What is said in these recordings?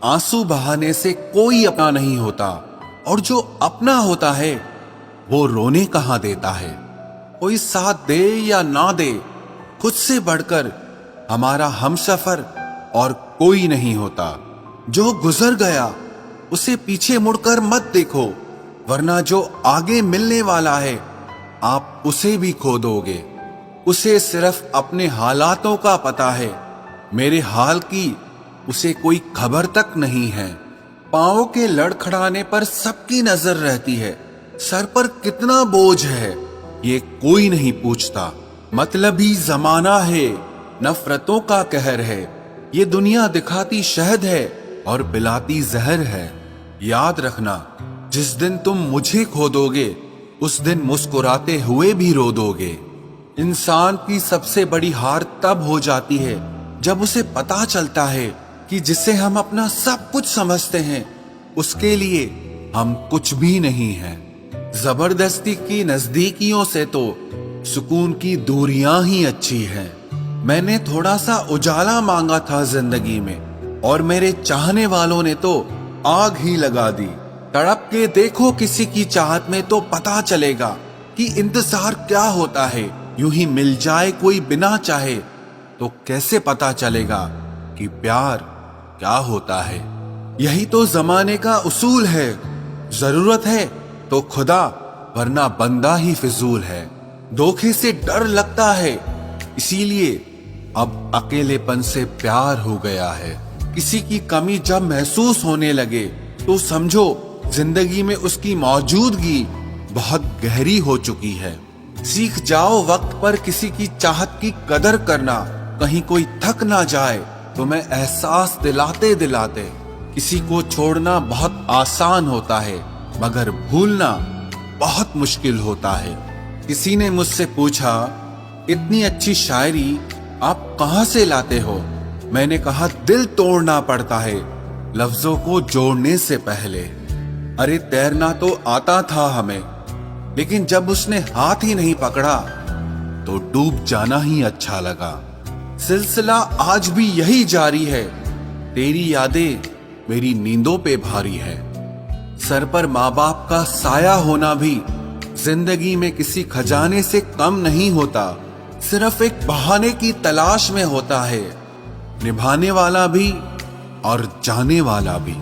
आंसू बहाने से कोई अपना नहीं होता, और जो अपना होता है वो रोने कहां देता है। कोई साथ दे या ना दे, खुद से बढ़कर हमारा हमसफर और कोई नहीं होता। जो गुजर गया उसे पीछे मुड़कर मत देखो, वरना जो आगे मिलने वाला है आप उसे भी खो दोगे। उसे सिर्फ अपने हालातों का पता है, मेरे हाल की उसे कोई खबर तक नहीं है। पांवों के लड़खड़ाने पर सबकी नजर रहती है, सर पर कितना बोझ है ये कोई नहीं पूछता। मतलबी जमाना है, नफरतों का कहर है, ये दुनिया दिखाती शहद है और पिलाती जहर है। याद रखना, जिस दिन तुम मुझे खो दोगे उस दिन मुस्कुराते हुए भी रो दोगे। इंसान की सबसे बड़ी हार तब हो जाती है जब उसे पता चलता है कि जिसे हम अपना सब कुछ समझते हैं उसके लिए हम कुछ भी नहीं हैं। जबरदस्ती की नजदीकियों से तो सुकून की दूरियां ही अच्छी हैं। मैंने थोड़ा सा उजाला मांगा था जिंदगी में, और मेरे चाहने वालों ने तो आग ही लगा दी। तड़प के देखो किसी की चाहत में तो पता चलेगा कि इंतजार क्या होता है। यूं ही मिल जाए कोई बिना चाहे तो कैसे पता चलेगा कि प्यार क्या होता है। यही तो जमाने का उसूल है, जरूरत है तो खुदा, वरना बंदा ही फिजूल है। धोखे से डर लगता है, इसीलिए अब अकेलेपन से प्यार हो गया है। किसी की कमी जब महसूस होने लगे तो समझो जिंदगी में उसकी मौजूदगी बहुत गहरी हो चुकी है। सीख जाओ वक्त पर किसी की चाहत की कदर करना, कहीं कोई थक ना जाए तुम्हें एहसास दिलाते दिलाते। किसी को छोड़ना बहुत आसान होता है, मगर भूलना बहुत मुश्किल होता है। किसी ने मुझसे पूछा, इतनी अच्छी शायरी आप कहां से लाते हो? मैंने कहा, दिल तोड़ना पड़ता है लफ्जों को जोड़ने से पहले। अरे तैरना तो आता था हमें, लेकिन जब उसने हाथ ही नहीं पकड़ा तो डूब जाना ही अच्छा लगा। सिलसिला आज भी यही जारी है, तेरी यादें मेरी नींदों पे भारी है। सर पर माँ बाप का साया होना भी जिंदगी में किसी खजाने से कम नहीं होता, सिर्फ एक बहाने की तलाश में होता है। निभाने वाला भी और जाने वाला भी।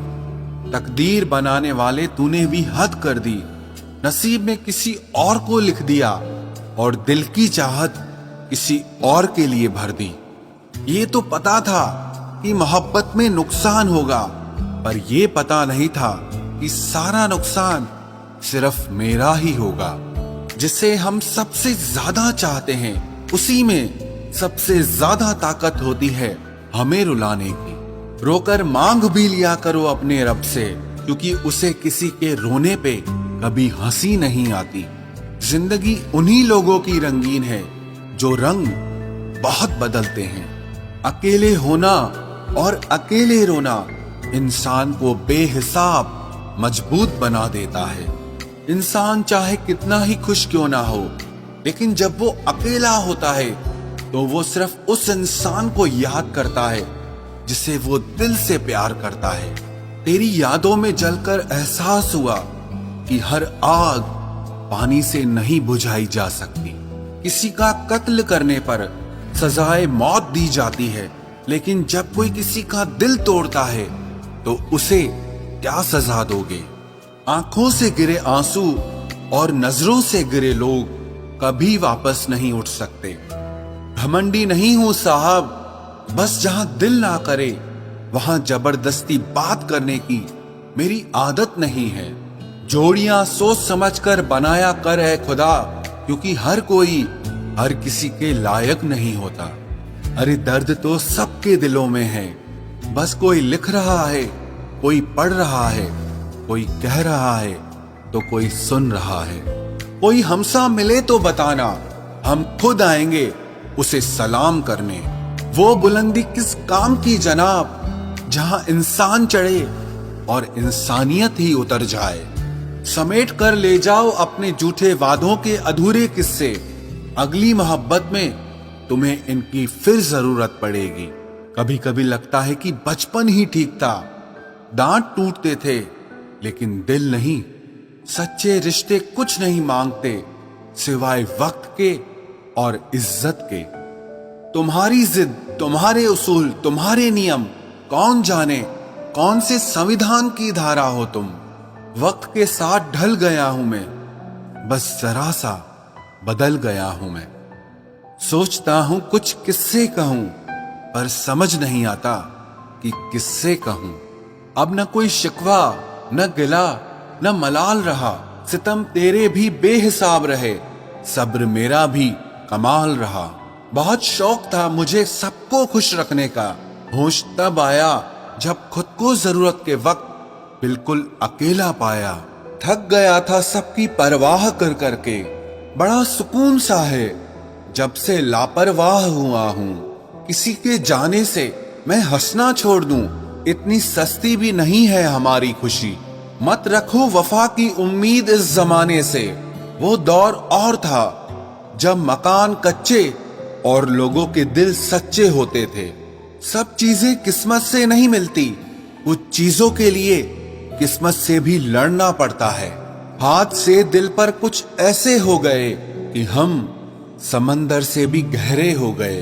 तकदीर बनाने वाले तूने भी हद कर दी, नसीब में किसी और को लिख दिया और दिल की चाहत किसी और के लिए भर दी। ये तो पता था कि मोहब्बत में नुकसान होगा, पर ये पता नहीं था कि सारा नुकसान सिर्फ मेरा ही होगा। जिसे हम सबसे ज्यादा चाहते हैं उसी में सबसे ज्यादा ताकत होती है हमें रुलाने की। रोकर मांग भी लिया करो अपने रब से, क्योंकि उसे किसी के रोने पे कभी हंसी नहीं आती। जिंदगी उन्हीं लोगों की रंगीन है जो रंग बहुत बदलते हैं। अकेले होना और अकेले रोना इंसान को बेहिसाब मजबूत बना देता है। इंसान चाहे कितना ही खुश क्यों ना हो, लेकिन जब वो अकेला होता है तो वो सिर्फ उस इंसान को याद करता है जिसे वो दिल से प्यार करता है। तेरी यादों में जलकर एहसास हुआ कि हर आग पानी से नहीं बुझाई जा सकती। किसी का कत्ल करने पर सजाए मौत दी जाती है, लेकिन जब कोई किसी का दिल तोड़ता है तो उसे क्या सजा दोगे? आंखों से गिरे आंसू और नजरों से गिरे लोग कभी वापस नहीं उठ सकते। घमंडी नहीं हूं साहब, बस जहां दिल ना करे वहां जबरदस्ती बात करने की मेरी आदत नहीं है। जोड़ियां सोच समझकर बनाया कर है खुदा, क्योंकि हर कोई हर किसी के लायक नहीं होता। अरे दर्द तो सबके दिलों में है, बस कोई लिख रहा है, कोई पढ़ रहा है, कोई कह रहा है तो कोई सुन रहा है। कोई हमसा मिले तो बताना, हम खुद आएंगे उसे सलाम करने। वो बुलंदी किस काम की जनाब, जहां इंसान चढ़े और इंसानियत ही उतर जाए। समेट कर ले जाओ अपने झूठे वादों के अधूरे किस्से, अगली मोहब्बत में तुम्हें इनकी फिर जरूरत पड़ेगी। कभी कभी लगता है कि बचपन ही ठीक था, दांत टूटते थे, लेकिन दिल नहीं। सच्चे रिश्ते कुछ नहीं मांगते सिवाय वक्त के और इज्जत के। तुम्हारी जिद, तुम्हारे उसूल, तुम्हारे नियम, कौन जाने कौन से संविधान की धारा हो तुम। वक्त के साथ ढल गया हूं मैं, बस जरा सा बदल गया हूं मैं। सोचता हूं कुछ किससे कहूं, पर समझ नहीं आता कि किससे कहूं। अब न कोई शिकवा, न गिला, न मलाल रहा। सितम तेरे भी बेहिसाब रहे, सब्र मेरा भी कमाल रहा। बहुत शौक था मुझे सबको खुश रखने का। होश तब आया जब खुद को जरूरत के वक्त बिल्कुल अकेला पाया। थक गया था सबकी परवाह कर करके। बड़ा सुकून सा है जब से लापरवाह हुआ हूं। किसी के जाने से मैं हंसना छोड़ दूं, इतनी सस्ती भी नहीं है हमारी खुशी। मत रखो वफा की उम्मीद इस जमाने से। वो दौर और था जब मकान कच्चे और लोगों के दिल सच्चे होते थे। सब चीजें किस्मत से नहीं मिलती, कुछ चीजों के लिए किस्मत से भी लड़ना पड़ता है। हाथ से दिल पर कुछ ऐसे हो गए कि हम समंदर से भी गहरे हो गए।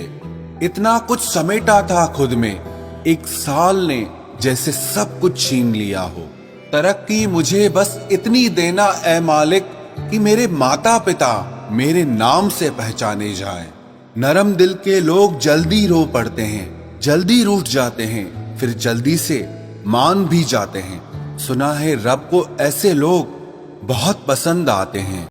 इतना कुछ समेटा था खुद में, एक साल ने जैसे सब कुछ छीन लिया हो। तरक्की मुझे बस इतनी देना ऐ मालिक कि मेरे माता पिता मेरे नाम से पहचाने जाएं। नरम दिल के लोग जल्दी रो पड़ते हैं, जल्दी रूठ जाते हैं, फिर जल्दी से मान भी जाते हैं। सुना है रब को ऐसे लोग बहुत पसंद आते हैं।